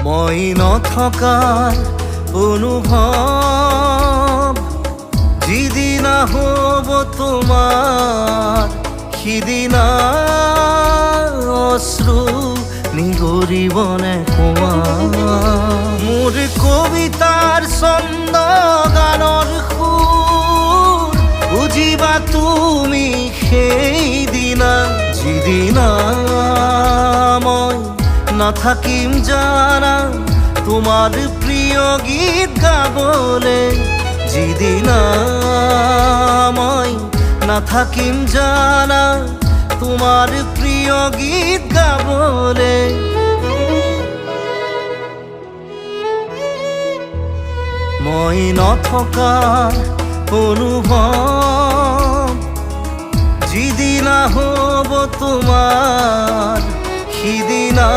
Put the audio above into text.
মই নথকাৰ অনুভৱ যিদিনা হ'ব তোমাৰ সিদিনা অশ্ৰু নিগৰিবনে কোৱা মোৰ কবিতাৰ ছন্দ গানৰ সুৰ বুজিবা তুমি সেইদিনা যিদিনা মই নাথাকিম জানা তোমাৰ প্ৰিয় গীত গাবলে যিদিনা মই নাথাকিম জানা তোমাৰ প্ৰিয় গীত গাবলে মই নথকাৰ অনুভৱ যিদিনা হ'ব তোমাৰ সিদিনা